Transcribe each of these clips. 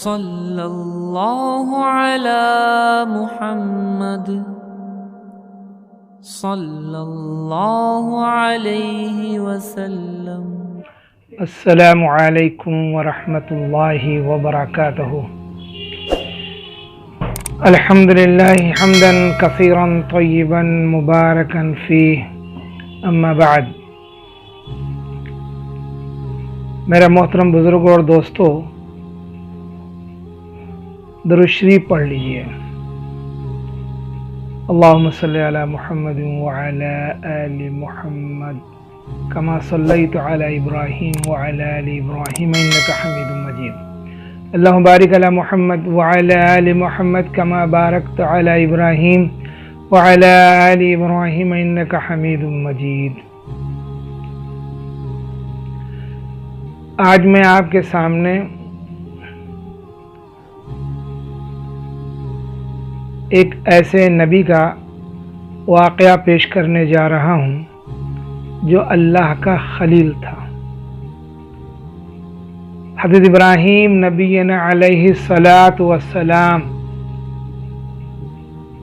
सल्लल्लाहु अला मुहम्मद सल्लल्लाहु अलैहि वसल्लम। अस्सलामु अलैकुम वरहमतुल्लाहि वबरकातुहू। अल्हम्दुलिल्लाहि हम्दन कसीरन तय्यिबन मुबारकन फीह, अम्मा बाद। मेरे मोहतरम बुजुर्गों और दोस्तों, दुरूद शरीफ पढ़ लीजिए। अल्लाहुम्मा सल्ली अला मुहम्मद व अला आलि मुहम्मद कमा सल्लैतु अला इब्राहीम व अला आलि इब्राहीम इन्नका हमीदुम मजीद। अल्लाहुम्मा बारिक अला मुहम्मद व अला आलि मुहम्मद कमा बारकतु अला इब्राहीम व अला आलि इब्राहीम इन्नका हमीदुम मजीद। आज मैं आपके सामने एक ऐसे नबी का वाक़या पेश करने जा रहा हूँ जो अल्लाह का खलील था। हज़रत इब्राहीम नबीना अलैहि सलातु वस्सलाम,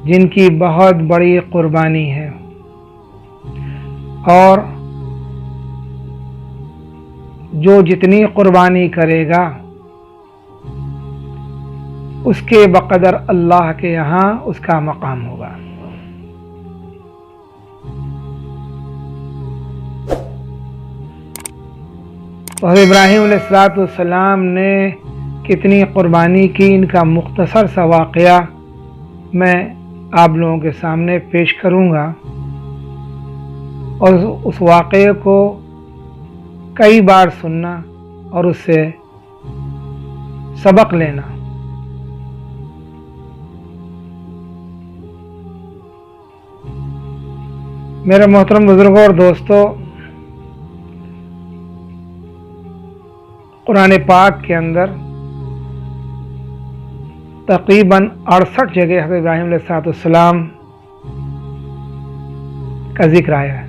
जिनकी बहुत बड़ी कुर्बानी है और जो जितनी कुर्बानी करेगा उसके बक़दर अल्लाह के यहाँ उसका मकाम होगा। तो इब्राहीम अलैहिस्सलाम ने कितनी कुर्बानी की, इनका मुख्तसर सा वाक़या मैं आप लोगों के सामने पेश करूँगा और उस वाक़ये को कई बार सुनना और उससे सबक लेना। मेरे मोहतरम बुजुर्गों और दोस्तों, कुरान पाक के अंदर तकरीबन 68 जगह हज़रत इब्राहीम अलैहिस्सलाम का जिक्र आया है।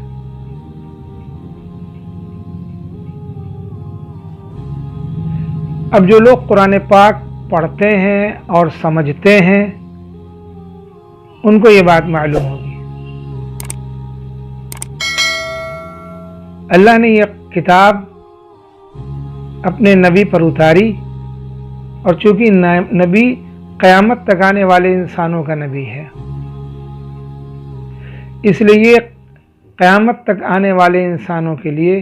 अब जो लोग कुरान पाक पढ़ते हैं और समझते हैं उनको ये बात मालूम होगी। अल्लाह ने यह किताब अपने नबी पर उतारी और चूंकि नबी क़यामत तक आने वाले इंसानों का नबी है, इसलिए ये क़यामत तक आने वाले इंसानों के लिए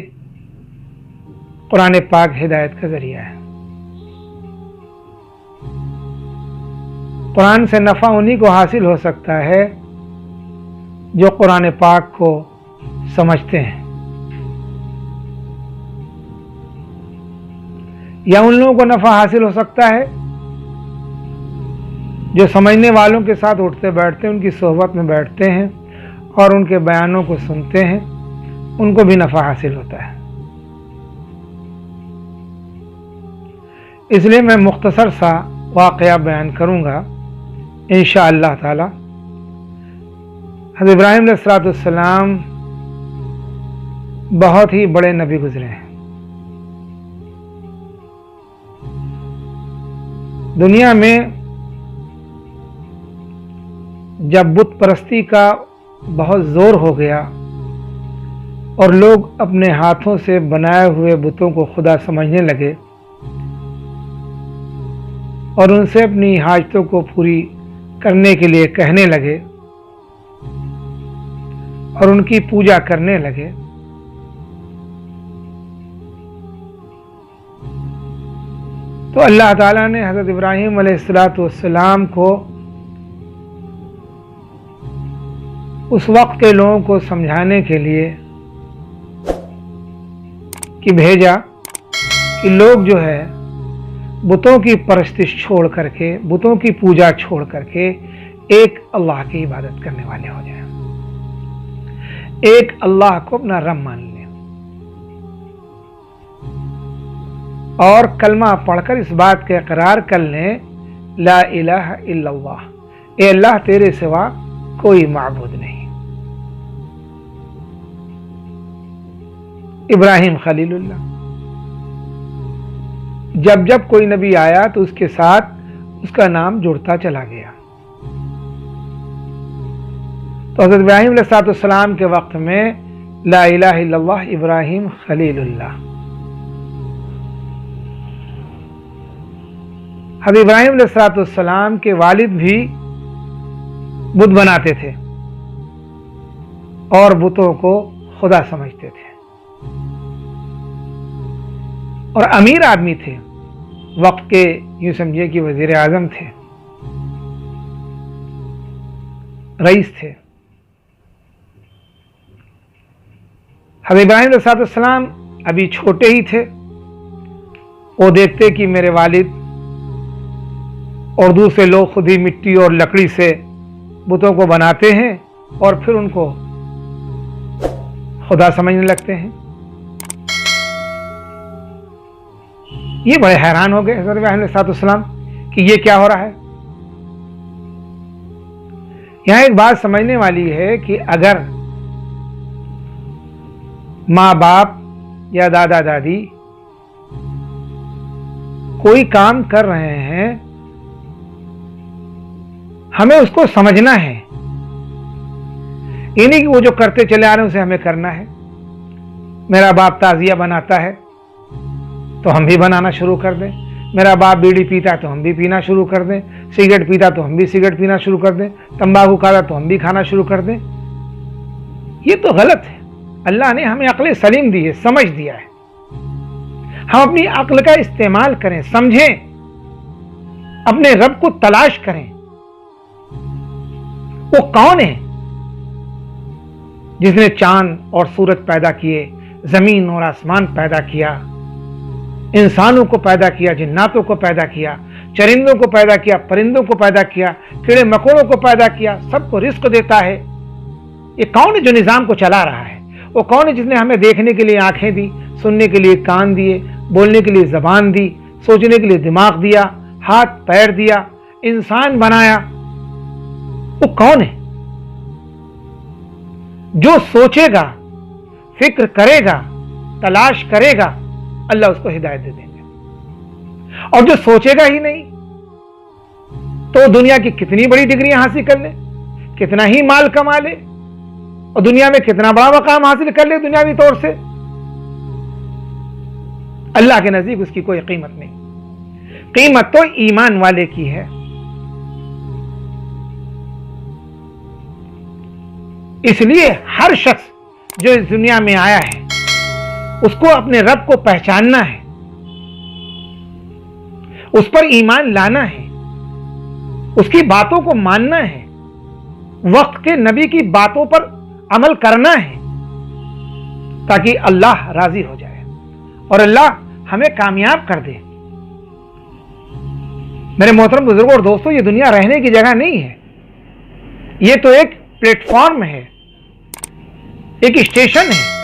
कुरान पाक हिदायत का ज़रिया है। कुरान से नफ़ा उन्हीं को हासिल हो सकता है जो कुरान पाक को समझते हैं, या उन लोगों को नफ़ा हासिल हो सकता है जो समझने वालों के साथ उठते बैठते हैं, उनकी सोहबत में बैठते हैं और उनके बयानों को सुनते हैं, उनको भी नफ़ा हासिल होता है। इसलिए मैं मुख्तसर सा वाक़या बयान करूँगा इंशाअल्लाह ताला। हज़रत इब्राहीम अलैहिस्सलाम बहुत ही बड़े नबी गुजरे हैं। दुनिया में जब बुत परस्ती का बहुत जोर हो गया और लोग अपने हाथों से बनाए हुए बुतों को खुदा समझने लगे और उनसे अपनी हाजतों को पूरी करने के लिए कहने लगे और उनकी पूजा करने लगे, तो अल्लाह ताला ने हज़रत इब्राहीम अलैहिस्सलाम को उस वक्त के लोगों को समझाने के लिए कि भेजा कि लोग जो है बुतों की परस्तिश छोड़ करके, बुतों की पूजा छोड़ करके एक अल्लाह की इबादत करने वाले हो जाएं, एक अल्लाह को अपना रब मान लें और कलमा पढ़कर इस बात का इकरार कर लें, ला इलाहा इल्लल्लाह, ए अल्लाह तेरे सिवा कोई माबूद नहीं। इब्राहीम खलीलुल्लाह जब जब कोई नबी आया तो उसके साथ उसका नाम जुड़ता चला गया। तो हज़रत इब्राहीम अलैहिस्सलाम के वक्त में ला इलाहा इल्लल्लाह इब्राहीम खलीलुल्लाह। हज़रत इब्राहीम अलैहिस्सलाम के वालिद भी बुत बनाते थे और बुतों को खुदा समझते थे और अमीर आदमी थे, वक्त के यूं समझिए कि वजीर आजम थे, रईस थे। हज़रत इब्राहीम अलैहिस्सलाम अभी छोटे ही थे। वो देखते कि मेरे वालिद और दूसरे लोग खुद ही मिट्टी और लकड़ी से बुतों को बनाते हैं और फिर उनको खुदा समझने लगते हैं। ये बड़े हैरान हो गए हज़रत इब्राहीम अलैहिस्सलाम कि ये क्या हो रहा है। यहां एक बात समझने वाली है कि अगर माँ बाप या दादा दादी कोई काम कर रहे हैं, हमें उसको समझना है। ये नहीं कि वो जो करते चले आ रहे हैं उसे हमें करना है। मेरा बाप ताजिया बनाता है तो हम भी बनाना शुरू कर दें, मेरा बाप बीड़ी पीता है तो हम भी पीना शुरू कर दें, सिगरेट पीता तो हम भी सिगरेट पीना शुरू कर दें, तंबाकू खाता तो हम भी खाना शुरू कर दें। ये तो गलत है। अल्लाह ने हमें अक्ल सलीम दी है, समझ दिया है। हम अपनी अक्ल का इस्तेमाल करें, समझें, अपने रब को तलाश करें। वो कौन है जिसने चांद और सूरज पैदा किए, जमीन और आसमान पैदा किया, इंसानों को पैदा किया, जिन्नातों को पैदा किया, चरिंदों को पैदा किया, परिंदों को पैदा किया, कीड़े मकोड़ों को पैदा किया, सबको रिस्क देता है। ये कौन है जो निजाम को चला रहा है? वो कौन है जिसने हमें देखने के लिए आंखें दी, सुनने के लिए कान दिए, बोलने के लिए जबान दी, सोचने के लिए दिमाग दिया, हाथ पैर दिया, इंसान बनाया? वो कौन है? जो सोचेगा, फिक्र करेगा, तलाश करेगा, अल्लाह उसको हिदायत दे देंगे। और जो सोचेगा ही नहीं तो दुनिया की कितनी बड़ी डिग्रियां हासिल कर ले, कितना ही माल कमा ले और दुनिया में कितना बड़ा मकाम हासिल कर ले दुनियावी तौर से, अल्लाह के नजदीक उसकी कोई कीमत नहीं। कीमत तो ईमान वाले की है। इसलिए हर शख्स जो इस दुनिया में आया है उसको अपने रब को पहचानना है, उस पर ईमान लाना है, उसकी बातों को मानना है, वक्त के नबी की बातों पर अमल करना है ताकि अल्लाह राजी हो जाए और अल्लाह हमें कामयाब कर दे। मेरे मोहतरम बुजुर्गों और दोस्तों, ये दुनिया रहने की जगह नहीं है। ये तो एक प्लेटफॉर्म है, एक स्टेशन है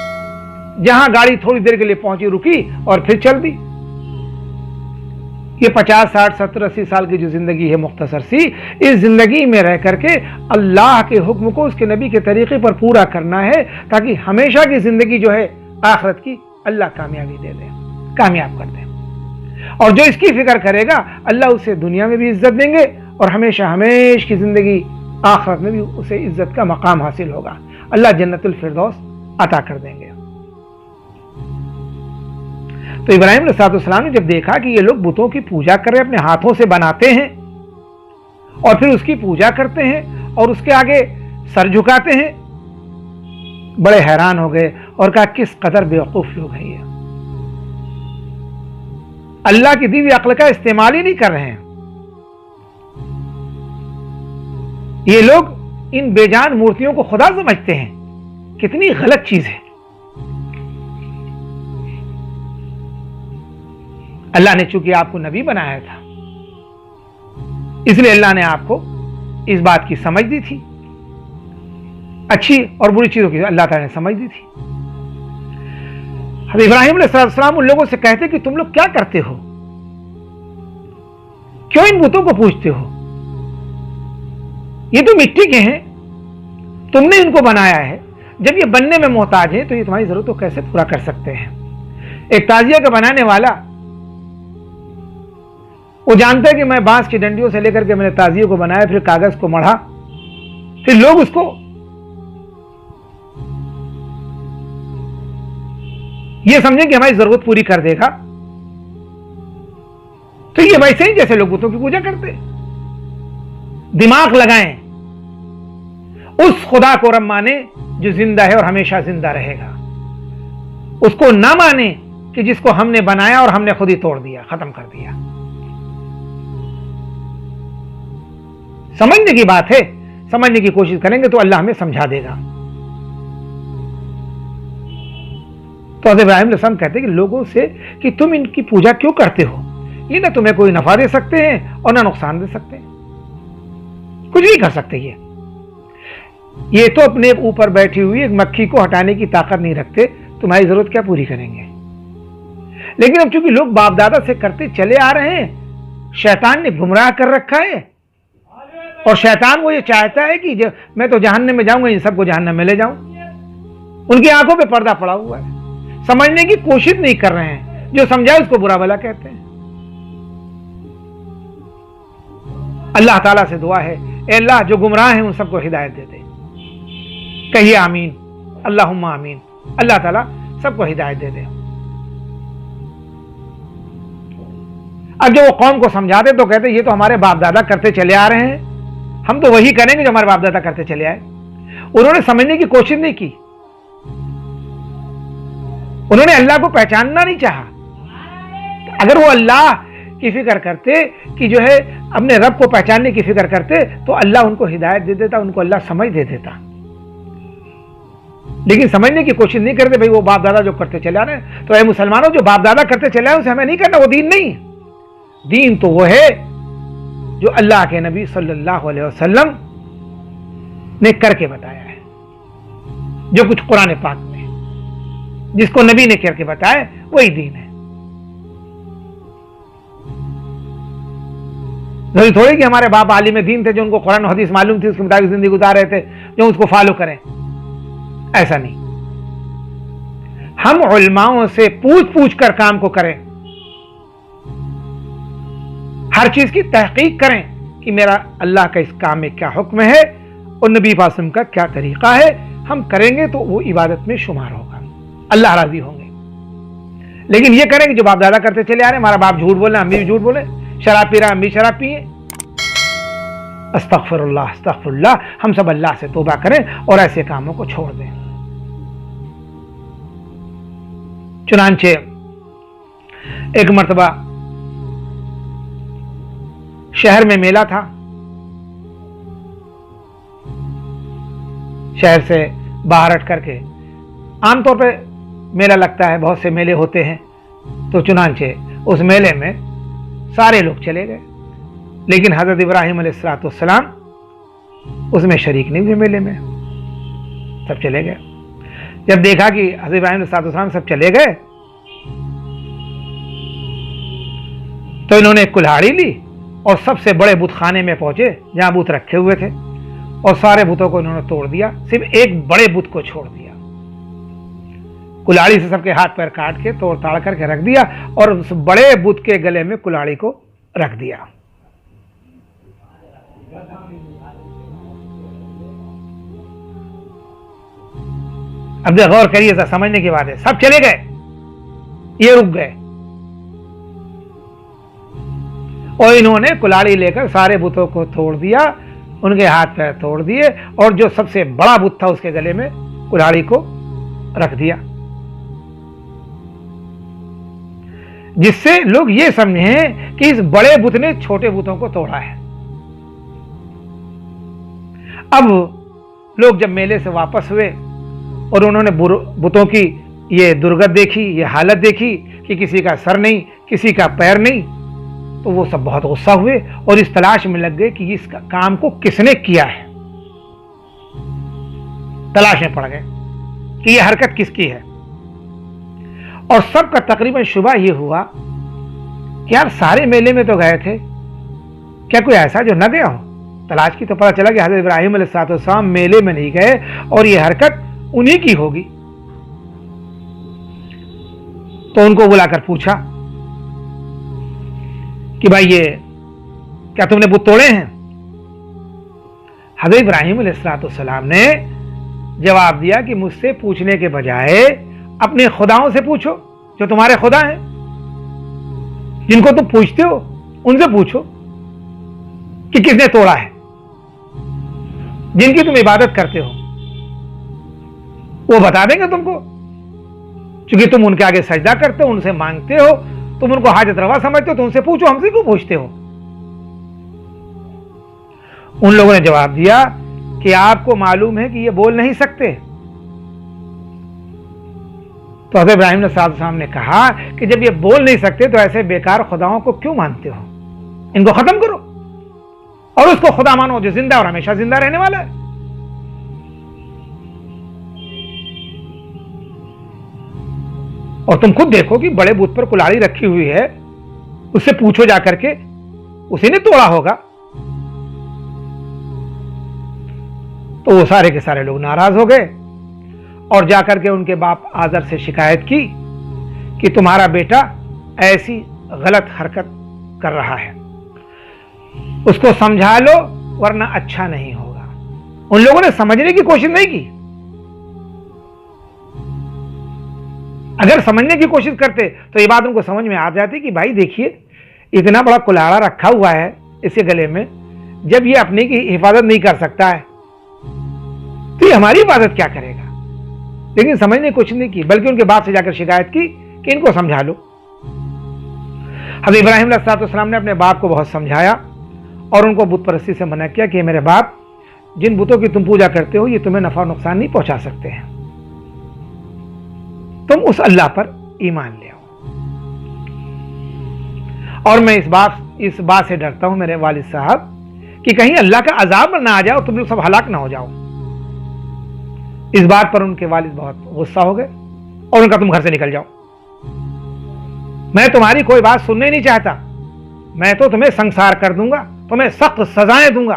जहां गाड़ी थोड़ी देर के लिए पहुंची, रुकी और फिर चल दी। ये 50, 60, 70, 80 साल की जो जिंदगी है मुख्तसर सी, इस जिंदगी में रह करके अल्लाह के हुक्म को उसके नबी के तरीके पर पूरा करना है ताकि हमेशा की जिंदगी जो है आखिरत की अल्लाह कामयाबी दे दे, कामयाब कर दे। और जो इसकी फिक्र करेगा अल्लाह उसे दुनिया में भी इज्जत देंगे और हमेशा हमेश की जिंदगी आखिरत में भी उसे इज्जत का मकाम हासिल होगा। अल्लाह जन्नतुल फिरदौस अता कर देंगे। तो इब्राहीम अलैहिस्सलाम ने जब देखा कि ये लोग बुतों की पूजा कर रहे, अपने हाथों से बनाते हैं और फिर उसकी पूजा करते हैं और उसके आगे सर झुकाते हैं, बड़े हैरान हो गए और कहा किस कदर बेवकूफ लोग हैं ये, अल्लाह की दी हुई अक्ल का इस्तेमाल ही नहीं कर रहे हैं। ये लोग इन बेजान मूर्तियों को खुदा समझते हैं, कितनी गलत चीज है। अल्लाह ने चूंकि आपको नबी बनाया था इसलिए अल्लाह ने आपको इस बात की समझ दी थी, अच्छी और बुरी चीजों की अल्लाह ताला ने समझ दी थी। हज़रत इब्राहीम अलैहिस्सलाम उन लोगों से कहते कि तुम लोग क्या करते हो, क्यों इन बुतों को पूजते हो, ये तो मिट्टी के हैं, तुमने इनको बनाया है, जब ये बनने में मोहताज है तो ये तुम्हारी जरूरत को कैसे पूरा कर सकते हैं। एक ताजिया का बनाने वाला वो जानते हैं कि मैं बांस की डंडियों से लेकर के मैंने ताजियों को बनाया, फिर कागज को मढ़ा, फिर लोग उसको ये समझें कि हमारी जरूरत पूरी कर देगा। तो ये वैसे ही जैसे लोग बुतों की पूजा करते। दिमाग लगाएं, उस खुदा को रब माने जो जिंदा है और हमेशा जिंदा रहेगा। उसको ना माने कि जिसको हमने बनाया और हमने खुद ही तोड़ दिया, खत्म कर दिया। समझने की बात है, समझने की कोशिश करेंगे तो अल्लाह हमें समझा देगा। तो हज़रत इब्राहिम अलैहिस्सलाम कहते हैं कि लोगों से कि तुम इनकी पूजा क्यों करते हो, ये ना तुम्हें कोई नफा दे सकते हैं और ना नुकसान दे सकते हैं, कुछ नहीं कर सकते। ये तो अपने ऊपर बैठी हुई एक मक्खी को हटाने की ताकत नहीं रखते, तुम्हारी जरूरत क्या पूरी करेंगे। लेकिन अब चूंकि लोग बाप दादा से करते चले आ रहे हैं, शैतान ने गुमराह कर रखा है, और शैतान वो ये चाहता है कि मैं तो जहन्नम में जाऊंगा, इन सबको जहन्नम में ले जाऊं। उनकी आंखों पे पर्दा पड़ा हुआ है, समझने की कोशिश नहीं कर रहे हैं, जो समझाए उसको बुरा भला कहते हैं। अल्लाह ताला से दुआ है, ए अल्लाह जो गुमराह हैं उन सबको हिदायत दे दे। कहिए आमीन, अल्लाहुम्मा आमीन। अल्लाह ताला सबको हिदायत दे दे। अब जो वो कौम को समझाते तो कहते ये तो हमारे बाप दादा करते चले आ रहे हैं, हम तो वही करेंगे जो हमारे बाप दादा करते चले आए। उन्होंने समझने की कोशिश नहीं की, उन्होंने अल्लाह को पहचानना नहीं चाहा। अगर वो अल्लाह की फिक्र करते कि जो है अपने रब को पहचानने की फिक्र करते तो अल्लाह उनको हिदायत दे देता, उनको अल्लाह समझ दे देता। लेकिन समझने की कोशिश नहीं करते। भाई वो बाप दादा जो करते चले आ रहे हैं, तो ऐ मुसलमानों जो बाप दादा करते चले आए उसे हमें नहीं करना, वो दीन नहीं। दीन तो वो है जो अल्लाह के नबी सल्लल्लाहु अलैहि वसल्लम ने करके बताया है, जो कुछ कुरान पाक में जिसको नबी ने करके बताया वही दीन है। जरूरी थोड़ी कि हमारे बाप आलिम दीन थे जो उनको कुरान हदीस मालूम थी, उसके मुताबिक जिंदगी गुजार रहे थे, जो उसको फॉलो करें, ऐसा नहीं। हम उलमाओं से पूछ पूछ कर काम को करें, हर चीज की तहकीक करें कि मेरा अल्लाह का इस काम में क्या हुक्म है और नबी फासिम का क्या तरीका है। हम करेंगे तो वो इबादत में शुमार होगा, अल्लाह राजी होंगे। लेकिन ये करें कि जो बाप दादा करते चले आ रहे हैं, हमारा बाप झूठ बोले, हम भी झूठ बोले, शराब पी रहा हम भी शराब पिए, अस्तगफिरुल्लाह अस्तगफिरुल्लाह। हम सब अल्लाह से तौबा करें और ऐसे कामों को छोड़ दें। चुनांचे एक मर्तबा शहर में मेला था, शहर से बाहर हट करके आमतौर पे मेला लगता है, बहुत से मेले होते हैं। तो चुनांचे उस मेले में सारे लोग चले गए, लेकिन हजरत इब्राहिम अलैहिस्सलाम उसमें शरीक नहीं हुए मेले में, सब चले गए। जब देखा कि हजरत इब्राहिम अलैहिस्सलाम सब चले गए तो इन्होंने एक कुल्हाड़ी ली और सबसे बड़े बुत खाने में पहुंचे जहां बुत रखे हुए थे, और सारे बुतों को इन्होंने तोड़ दिया, सिर्फ एक बड़े बुत को छोड़ दिया। कुल्हाड़ी से सबके हाथ पैर काट के तोड़ ताड़ करके रख दिया और उस बड़े बुत के गले में कुल्हाड़ी को रख दिया। अब देखो गौर करिए, सर समझने की बात है। सब चले गए, ये रुक गए, और इन्होंने कुल्हाड़ी लेकर सारे बुतों को तोड़ दिया, उनके हाथ पैर तोड़ दिए, और जो सबसे बड़ा बुत था उसके गले में कुल्हाड़ी को रख दिया, जिससे लोग ये समझें कि इस बड़े बुत ने छोटे बुतों को तोड़ा है। अब लोग जब मेले से वापस हुए और उन्होंने बुतों की ये दुर्गत देखी, ये हालत देखी कि किसी का सर नहीं, किसी का पैर नहीं, तो वो सब बहुत गुस्सा हुए और इस तलाश में लग गए कि इस काम को किसने किया है। तलाश में पड़ गए कि ये हरकत किसकी है, और सबका तकरीबन शुबा ये हुआ कि यार सारे मेले में तो गए थे, क्या कोई ऐसा जो न गया हो। तलाश की तो पता चला कि हज़रत इब्राहिम अलैहिस्सलाम मेले में नहीं गए और ये हरकत उन्हीं की होगी। तो उनको बुलाकर पूछा कि भाई ये क्या तुमने बुत तोड़े हैं? हज़रत इब्राहीम अलैहिस्सलाम ने जवाब दिया कि मुझसे पूछने के बजाय अपने खुदाओं से पूछो जो तुम्हारे खुदा हैं, जिनको तुम पूछते हो उनसे पूछो कि किसने तोड़ा है। जिनकी तुम इबादत करते हो वो बता देंगे तुमको, क्योंकि तुम उनके आगे सजदा करते हो, उनसे मांगते हो, तुम उनको हाजत रवा समझते हो, तो उनसे पूछो, हमसे क्यों पूछते हो? उन लोगों ने जवाब दिया कि आपको मालूम है कि ये बोल नहीं सकते। तो हज़रत इब्राहीम अलैहिस्सलाम ने कहा कि जब ये बोल नहीं सकते तो ऐसे बेकार खुदाओं को क्यों मानते हो? इनको खत्म करो और उसको खुदा मानो जो जिंदा और हमेशा जिंदा रहने वाला है। और तुम खुद देखो कि बड़े बुत पर कुल्हाड़ी रखी हुई है, उससे पूछो जाकर के, उसी ने तोड़ा होगा। तो वो सारे के सारे लोग नाराज हो गए और जाकर के उनके बाप आज़र से शिकायत की कि तुम्हारा बेटा ऐसी गलत हरकत कर रहा है, उसको समझा लो वरना अच्छा नहीं होगा। उन लोगों ने समझने की कोशिश नहीं की। अगर समझने की कोशिश करते तो ये बात उनको समझ में आ जाती कि भाई देखिए, इतना बड़ा कुल्हाड़ा रखा हुआ है इसके गले में, जब ये अपने की हिफाजत नहीं कर सकता है तो ये हमारी हिफाजत क्या करेगा। लेकिन समझने की कोशिश नहीं की, बल्कि उनके बाप से जाकर शिकायत की कि इनको समझा लो। हज़रत इब्राहीम अलैहिस्सलाम ने अपने बाप को बहुत समझाया और उनको बुत परस्ती से मना किया कि मेरे बाप, जिन बुतों की तुम पूजा करते हो ये तुम्हें नफा नुकसान नहीं पहुंचा सकते हैं, तुम उस अल्लाह पर ईमान ले आओ। और मैं इस बात से डरता हूं मेरे वालिद साहब कि कहीं अल्लाह का अजाब ना आ जाओ, तुम लोग सब हलाक ना हो जाओ। इस बात पर उनके वालिद बहुत गुस्सा हो गए और उनका तुम घर से निकल जाओ, मैं तुम्हारी कोई बात सुनने नहीं चाहता, मैं तो तुम्हें संसार कर दूंगा, तुम्हें सख्त सजाएं दूंगा,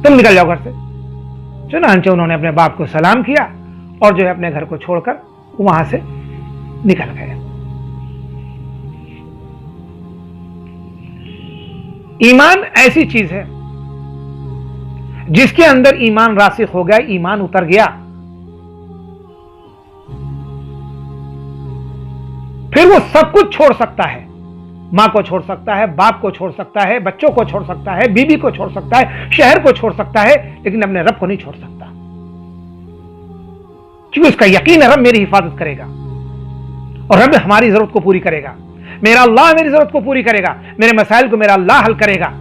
तुम निकल जाओ घर से। चुनांचे उन्होंने अपने बाप को सलाम किया और जो है अपने घर को छोड़कर वहां से निकल गए। ईमान ऐसी चीज है जिसके अंदर ईमान रासिख हो गया, ईमान उतर गया, फिर वो सब कुछ छोड़ सकता है। मां को छोड़ सकता है, बाप को छोड़ सकता है, बच्चों को छोड़ सकता है, बीबी को छोड़ सकता है, शहर को छोड़ सकता है, लेकिन अपने रब को नहीं छोड़ सकता, क्योंकि उसका यकीन है रब मेरी हिफाजत करेगा और रब हमारी जरूरत को पूरी करेगा। मेरा अल्लाह मेरी जरूरत को पूरी करेगा, मेरे मसाइल को मेरा अल्लाह हल करेगा।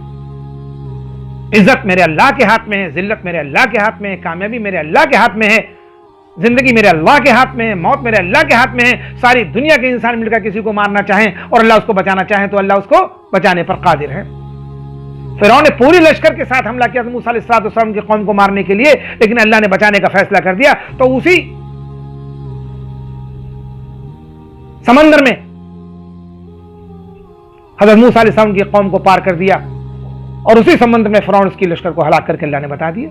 इज्जत मेरे अल्लाह के हाथ में है, जिल्लत मेरे अल्लाह के हाथ में है, कामयाबी मेरे अल्लाह के हाथ में है, जिंदगी मेरे अल्लाह के हाथ में है, मौत मेरे अल्लाह के हाथ में है। सारी दुनिया के इंसान मिलकर किसी को मारना चाहें और अल्लाह उसको बचाना चाहे तो अल्लाह उसको बचाने पर कादिर है। फिरौन ने पूरी लश्कर के साथ हमला किया मूसा अलैहिस्सलाम की कौम को मारने के लिए, लेकिन अल्लाह ने बचाने का फैसला कर दिया, तो उसी समंदर में हज़रत मूसा अलैहिस्सलाम की कौम को पार कर दिया और उसी समंदर में फिरौन उसकी लश्कर को हलाक करके अल्लाह ने बता दिया।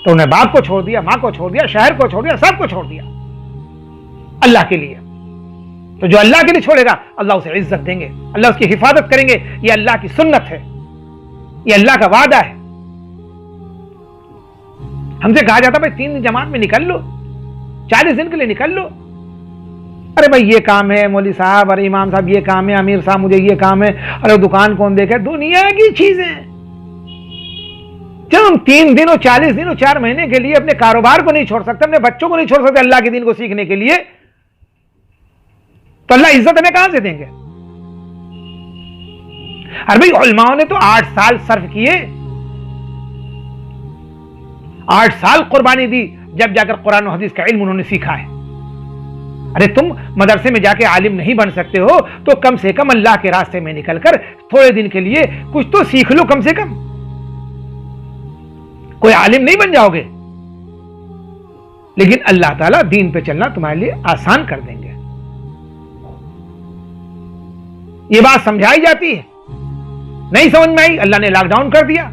तो उन्हें बाप को छोड़ दिया, मां को छोड़ दिया, शहर को छोड़ दिया, सबको छोड़ दिया अल्लाह के लिए। तो जो अल्लाह के लिए छोड़ेगा अल्लाह उसे इज्जत देंगे, अल्लाह उसकी हिफाजत करेंगे। ये अल्लाह की सुन्नत है, ये अल्लाह का वादा है। हमसे कहा जाता भाई 3 दिन जमात में निकल लो, 40 दिन के लिए निकल लो। अरे भाई ये काम है मौली साहब, अरे इमाम साहब ये काम है, अमीर साहब मुझे ये काम है, अरे दुकान कौन देखे, दुनिया की चीजें। जब हम 3 दिन और 40 दिन और 4 महीने के लिए अपने कारोबार को नहीं छोड़ सकते, अपने बच्चों को नहीं छोड़ सकते अल्लाह के दिन को सीखने के लिए, तो अल्लाह इज्जत हमें कहां से देंगे। अरे भाई उलमाओं ने तो 8 साल सर्फ किए, 8 साल कुर्बानी दी, जब जाकर कुरान और हदीस का इल्म उन्होंने सीखा है। अरे तुम मदरसे में जाके आलिम नहीं बन सकते हो तो कम से कम अल्लाह के रास्ते में निकलकर थोड़े दिन के लिए कुछ तो सीख लो कम से कम। कोई आलिम नहीं बन जाओगे, लेकिन अल्लाह ताला दीन पे चलना तुम्हारे लिए आसान कर देंगे। ये बात समझाई जाती है, नहीं समझ में आई, अल्लाह ने लॉकडाउन कर दिया।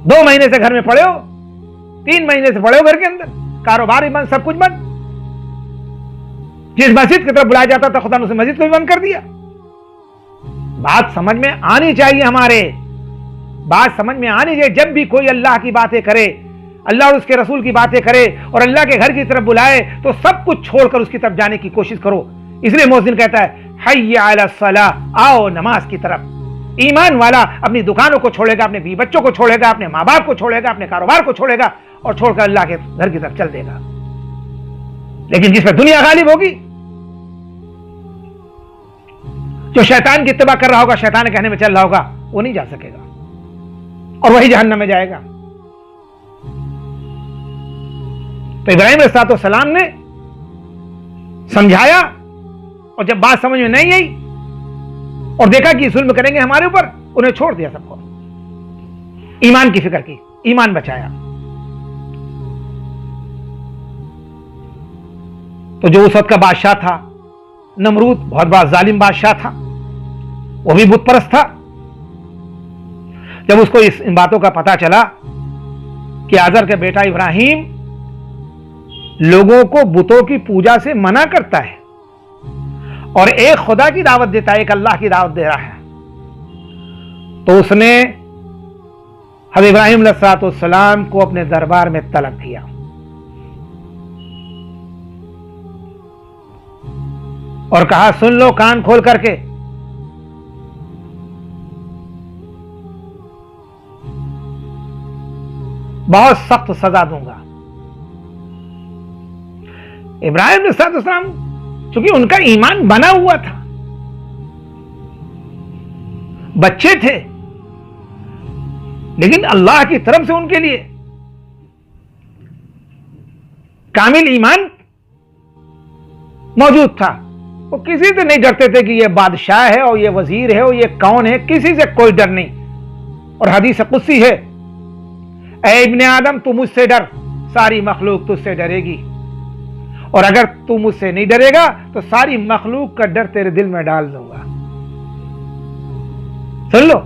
2 महीने से घर में पड़े हो, 3 महीने से पड़े हो घर के अंदर, कारोबार भी बंद, सब कुछ बंद। जिस मस्जिद की तरफ बुलाया जाता था खुदा ने उस मस्जिद को भी बंद कर दिया। बात समझ में आनी चाहिए, हमारे बात समझ में आनी चाहिए। जब भी कोई अल्लाह की बातें करे, अल्लाह और उसके रसूल की बातें करे और अल्लाह के घर की तरफ बुलाए तो सब कुछ छोड़कर उसकी तरफ जाने की कोशिश करो। इसलिए मुअज्जिन कहता है हय्या अला सलाह, आओ नमाज की तरफ। ईमान वाला अपनी दुकानों को छोड़ेगा, अपने बीवी बच्चों को छोड़ेगा, अपने माँ बाप को छोड़ेगा, अपने कारोबार को छोड़ेगा और छोड़कर अल्लाह के घर की तरफ चल देगा। लेकिन जिस पर दुनिया गालिब होगी, जो शैतान की इत्तिबा कर रहा होगा, शैतान के कहने में चल रहा होगा, वो नहीं जा सकेगा और वही जहन्नम में जाएगा। तो इब्राहिम अलैहिस्सलाम ने समझाया और जब बात समझ में नहीं आई और देखा कि जुल्म करेंगे हमारे ऊपर, उन्हें छोड़ दिया सबको। ईमान की फिक्र की, ईमान बचाया। तो जो उस वक्त का बादशाह था नमरूद, बहुत बड़ा जालिम बादशाह था, वो भी बुत परस्त था। जब उसको इन बातों का पता चला कि आजर का बेटा इब्राहिम लोगों को बुतों की पूजा से मना करता है और एक खुदा की दावत देता है, एक अल्लाह की दावत दे रहा है, तो उसने हज़रत इब्राहिम अलैहिस्सलाम को अपने दरबार में तलब किया और कहा, सुन लो कान खोल करके, बहुत सख्त सजा दूंगा। इब्राहिम अलैहिस्सलाम चूंकि उनका ईमान बना हुआ था, बच्चे थे, लेकिन अल्लाह की तरफ से उनके लिए कामिल ईमान मौजूद था। वो किसी से नहीं डरते थे कि ये बादशाह है और ये वजीर है और ये कौन है, किसी से कोई डर नहीं। और हदीस कुदसी है, ऐ इब्ने आदम तू मुझसे डर, सारी मखलूक तुझसे डरेगी, और अगर तू मुझसे नहीं डरेगा तो सारी मखलूक का डर तेरे दिल में डाल दूंगा। सुन लो,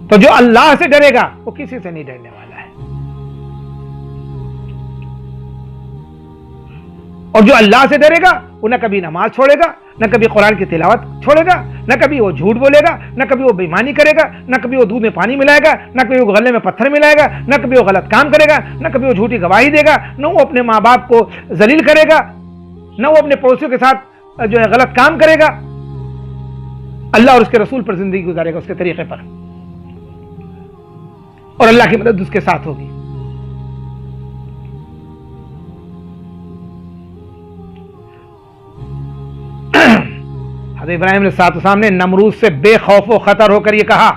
तो जो अल्लाह से डरेगा वो किसी से नहीं डरने वाला है, और जो अल्लाह से डरेगा वो न कभी नमाज छोड़ेगा, न कभी कुरान की तिलावत छोड़ेगा, न कभी वो झूठ बोलेगा, न कभी वो बेईमानी करेगा, न कभी वो दूध में पानी मिलाएगा, न कभी वो गले में पत्थर मिलाएगा, न कभी वो गलत काम करेगा, न कभी वो झूठी गवाही देगा, न वो अपने माँ बाप को जलील करेगा, न वो अपने पड़ोसियों के साथ जो है गलत काम करेगा। अल्लाह और उसके रसूल पर जिंदगी गुजारेगा, उसके तरीके पर, और अल्लाह की मदद उसके साथ होगी। हज़रत इब्राहिम अलैहिस्सलाम ने नमरूद से बेखौफ व खतर होकर यह कहा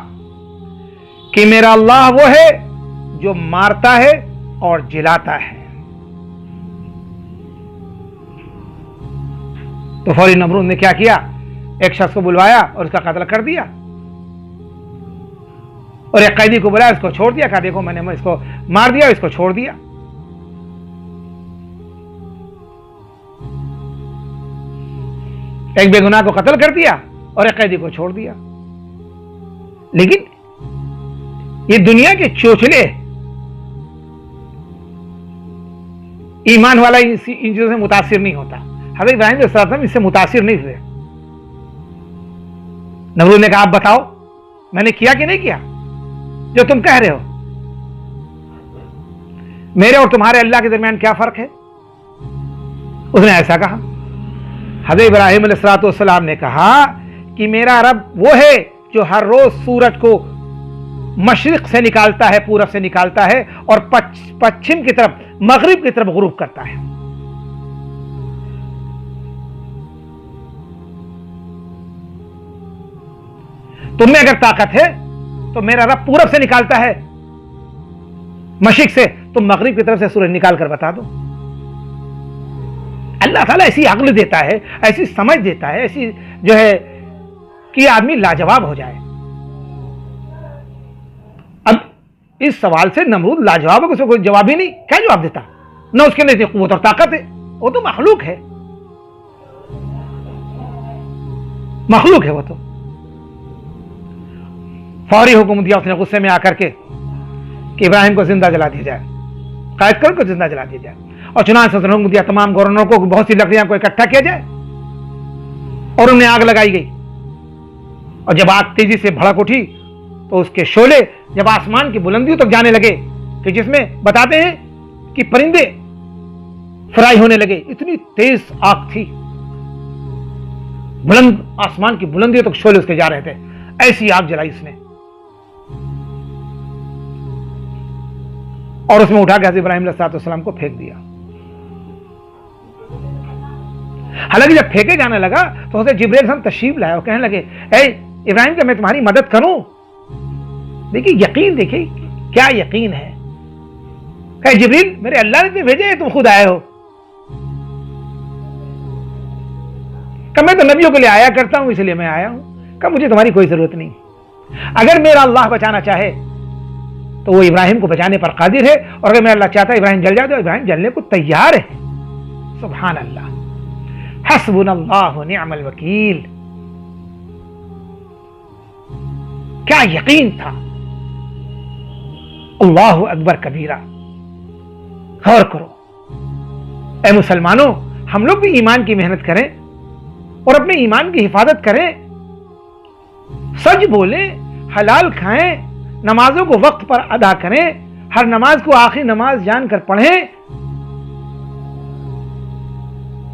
कि मेरा अल्लाह वो है जो मारता है और जिलाता है। तो फौरी नमरूद ने क्या किया, एक शख्स को बुलवाया और उसका कत्ल कर दिया, और एक कैदी को बुलाया, इसको छोड़ दिया, कहा देखो मैंने इसको मार दिया, इसको छोड़ दिया। एक बेगुनाह को कत्ल कर दिया और एक कैदी को छोड़ दिया। लेकिन ये दुनिया के चोचले, ईमान वाला इन चीजों से मुतासिर नहीं होता। हज़रत इब्राहिम अलैहिस्सलाम इससे मुतासिर नहीं हुए। नमरूद ने कहा, आप बताओ मैंने किया कि नहीं किया जो तुम कह रहे हो? मेरे और तुम्हारे अल्लाह के दरमियान क्या फर्क है? उसने ऐसा कहा। हज़रत इब्राहिम अलैहिस्सलाम ने कहा कि मेरा रब वो है जो हर रोज सूरज को मशरिक से निकालता है, पूरब से निकालता है, और पश्चिम की तरफ, मगरिब की तरफ गुरूब करता है। तुम में अगर ताकत है तो मेरा रब पूरब से निकालता है मशरिक से, तुम मगरिब की तरफ से सूरज निकाल कर बता दो। अल्लाह ताला ऐसी अक्ल देता है, ऐसी समझ देता है, ऐसी जो है कि आदमी लाजवाब हो जाए। अब इस सवाल से नमरूद लाजवाब है, उसको कोई जवाब ही नहीं, क्या जवाब देता? ना उसके लिए कुव्वत और ताकत है, वो तो मखलूक है, मखलूक है वो तो। फौरी हुक्म दिया उसने गुस्से में आकर के कि इब्राहिम को जिंदा जला दिया जाए, कैद कर को जिंदा जला दिया जाए। और चुनांचे उसने हुक्म दिया तमाम गवर्नरों को बहुत सी लकड़ियां को इकट्ठा किया जाए और उन्हें आग लगाई गई। और जब आग तेजी से भड़क उठी तो उसके शोले जब आसमान की बुलंदियों तक जाने लगे कि जिसमें बताते हैं कि परिंदे फ्राई होने लगे, इतनी तेज आग थी, बुलंद आसमान की बुलंदियों तक शोले उसके जा रहे थे, ऐसी आग जलाई इसने। और उसमें उठा के हज़रत इब्राहीम अलैहिस्सलाम को फेंक दिया। हालांकि जब फेंके जाने लगा तो हज़रत जिब्रील हम तशरीफ लाए और कहने लगे, ए इब्राहीम क्या मैं तुम्हारी मदद करूं? देखिए यकीन, देखिए क्या यकीन है। कहे जिब्रील मेरे अल्लाह ने तुम्हें भेजे, तुम खुद आए हो। कहा मैं तो नबियों के लिए आया करता हूं इसलिए मैं आया हूं। कहा मुझे तुम्हारी कोई जरूरत नहीं। अगर मेरा अल्लाह बचाना चाहे तो वो इब्राहिम को बचाने पर कादिर है, और अगर मेरा अल्लाह चाहता है इब्राहिम जल जाए तो इब्राहिम जलने को तैयार है। सुभान अल्लाह, हस्बुनल्लाहु निअमल वकील। क्या यकीन था। अल्लाहु अकबर कबीरा। गौर करो ऐ मुसलमानों, हम लोग भी ईमान की मेहनत करें और अपने ईमान की हिफाजत करें, सच बोलें, हलाल खाएं, नमाजों को वक्त पर अदा करें, हर नमाज को आखिरी नमाज जानकर पढ़ें।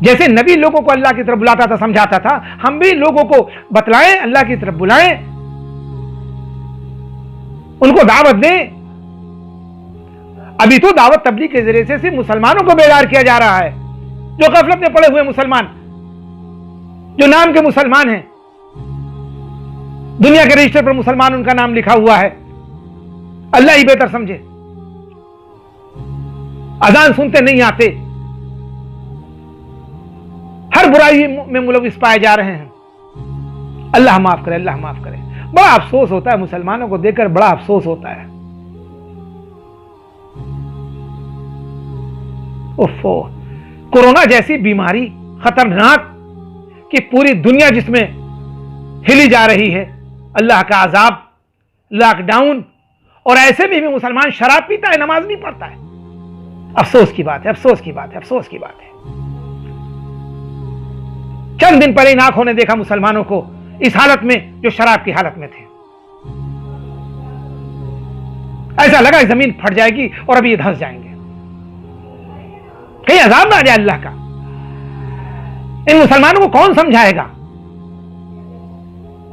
जैसे नबी लोगों को अल्लाह की तरफ बुलाता था, समझाता था, हम भी लोगों को बतलाएं, अल्लाह की तरफ बुलाएं, उनको दावत दें। अभी तो दावत तबलीग के जरिए से सिर्फ मुसलमानों को बेदार किया जा रहा है, जो गफलत में पड़े हुए मुसलमान, जो नाम के मुसलमान हैं, दुनिया के रजिस्टर पर मुसलमान उनका नाम लिखा हुआ है, अल्लाह ही बेहतर समझे, अजान सुनते नहीं आते, हर बुराई में मुलविस पाए जा रहे हैं। अल्लाह माफ करे, अल्लाह माफ करे। बड़ा अफसोस होता है मुसलमानों को देखकर, बड़ा अफसोस होता है। उफ़ो, कोरोना जैसी बीमारी खतरनाक कि पूरी दुनिया जिसमें हिली जा रही है, अल्लाह का अजाब, लॉकडाउन, और ऐसे में भी मुसलमान शराब पीता है, नमाज नहीं पढ़ता है। अफसोस की बात है, अफसोस की बात है, अफसोस की बात है। चंद दिन पहले इन आंखों ने देखा मुसलमानों को इस हालत में जो शराब की हालत में थे। ऐसा लगा जमीन फट जाएगी और अभी ये धंस जाएंगे, कहीं अजाब ना आ जाए अल्लाह का। इन मुसलमानों को कौन समझाएगा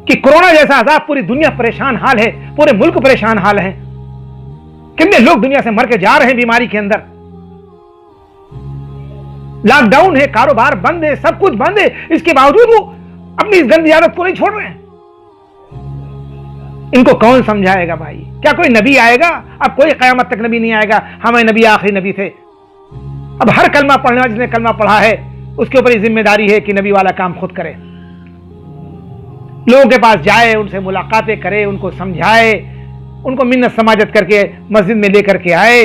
कि कोरोना जैसा अजाब, पूरी दुनिया परेशान हाल है, पूरे मुल्क परेशान हाल है, कितने लोग दुनिया से मर के जा रहे हैं बीमारी के अंदर, लॉकडाउन है, कारोबार बंद है, सब कुछ बंद है, इसके बावजूद वो अपनी इस गंदी आदत को नहीं छोड़ रहे हैं। इनको कौन समझाएगा भाई? क्या कोई नबी आएगा? अब कोई कयामत तक नबी नहीं आएगा। हमारे नबी आखिरी नबी थे। अब हर कलमा पढ़ने वाला जिसने कलमा पढ़ा है उसके ऊपर जिम्मेदारी है कि नबी वाला काम खुद करे, लोगों के पास जाए, उनसे मुलाकातें करे, उनको समझाए, उनको मिन्नत समाजत करके मस्जिद में लेकर के आए।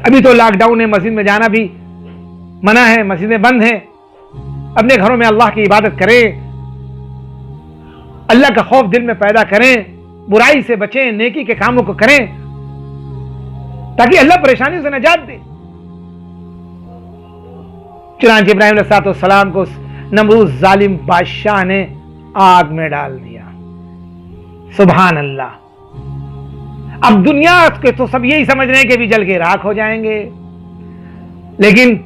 अभी तो लॉकडाउन है, मस्जिद में जाना भी मना है, मस्जिदें बंद हैं। अपने घरों में अल्लाह की इबादत करें, अल्लाह का खौफ दिल में पैदा करें, बुराई से बचें, नेकी के कामों को करें, ताकि अल्लाह परेशानी से नजात दे। चुनांचे इब्राहीम अलैहिस्सलाम को नमरूद जालिम बादशाह ने आग में डाल दिया। सुभान अल्लाह। अब दुनिया के तो सब यही समझ रहे हैं कि भी जल के राख हो जाएंगे, लेकिन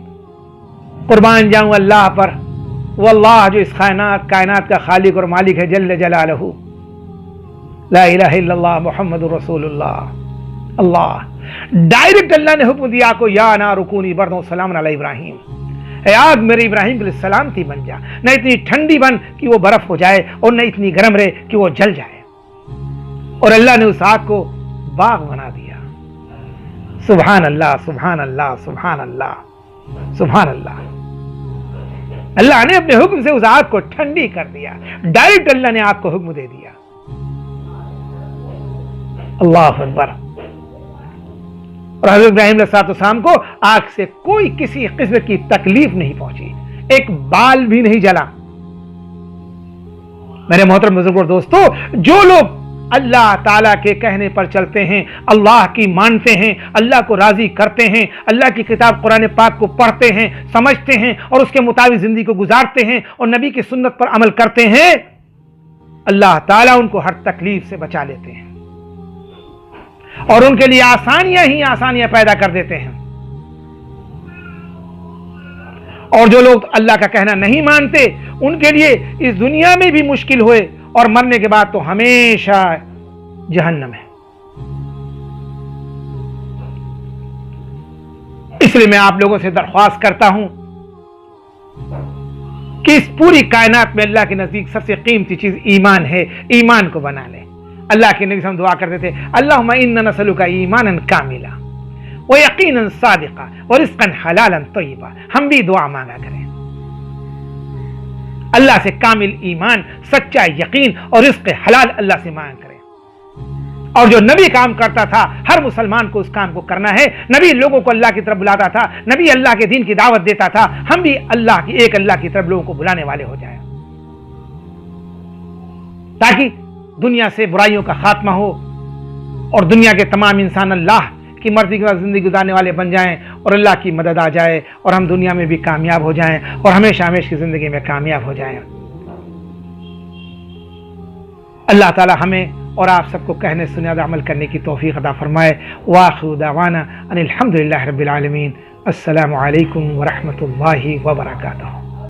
कुर्बान जाऊं अल्लाह पर, वो अल्लाह जो इस कायनात का खालिक और मालिक है, जल्ल जलालहू, ला इलाहा इल्लल्लाह मुहम्मदुर रसूलुल्लाह। अल्लाह डायरेक्ट अल्लाह ने हुक्म दिया को, या ना रुकूनी बर्दो सलाम अला इब्राहिम, आग मेरे इब्राहिम के लिए सलामती बन जा, न इतनी ठंडी बन कि वो बर्फ हो जाए और न इतनी गर्म रहे कि वो जल जाए। और अल्लाह ने उस आग को बाग बना दिया। सुभान अल्लाह, सुभान अल्लाह, सुभान अल्लाह, सुभान अल्लाह। अल्लाह ने अपने हुक्म से उस आग को ठंडी कर दिया। डायरेक्ट अल्लाह ने आग को हुक्म दे दिया। अल्लाह अकबर। और हज़रत इब्राहीम अलैहिस्सलाम को आग से कोई किसी किस्म की तकलीफ नहीं पहुंची, एक बाल भी नहीं जला। मेरे मोहतरम बुजुर्ग और दोस्तों, जो लोग अल्लाह ताला के कहने पर चलते हैं, अल्लाह की मानते हैं, अल्लाह को राजी करते हैं, अल्लाह की किताब कुरान पाक को पढ़ते हैं, समझते हैं और उसके मुताबिक जिंदगी को गुजारते हैं और नबी की सुन्नत पर अमल करते हैं, अल्लाह ताला उनको हर तकलीफ से बचा लेते हैं और उनके लिए आसानियां ही आसानियां पैदा कर देते हैं। और जो लोग अल्लाह का कहना नहीं मानते, उनके लिए इस दुनिया में भी मुश्किल हुए और मरने के बाद तो हमेशा जहन्नम है। इसलिए मैं आप लोगों से दरख्वास्त करता हूं कि इस पूरी कायनात में अल्लाह के नजदीक सबसे कीमती चीज ईमान है। ईमान को बना ले। अल्लाह के नबी हम दुआ करते थे, अल्लाहुम्मा इन्ना नसअलुका ईमानन कामिला व यकीनन सादिका व रिज़्क़न हलालन तय्यिबा। हम भी दुआ मांगा करें, अल्लाह से कामिल ईमान, सच्चा यकीन और रिज़्क़ हलाल अल्लाह से मांग करें। और जो नबी काम करता था, हर मुसलमान को उस काम को करना है। नबी लोगों को अल्लाह की तरफ बुलाता था, नबी अल्लाह के दीन की दावत देता था। हम भी एक अल्लाह की तरफ लोगों को बुलाने वाले हो जाए, ताकि दुनिया से बुराइयों का खात्मा हो और दुनिया के तमाम इंसान अल्लाह की मर्जी के साथ जिंदगी गुजारने वाले बन जाएं और अल्लाह की मदद आ जाए और हम दुनिया में भी कामयाब हो जाएं और हमेशा हमेशा की जिंदगी में कामयाब हो जाएं। अल्लाह ताला हमें और आप सबको कहने सुने और अमल करने की तौफीक अता फरमाए। वाखिरु दावाना अनिल हम्दुलिल्लाहि रब्बिल आलमीन। अस्सलामु अलैकुम व रहमतुल्लाहि व बरकातुहू।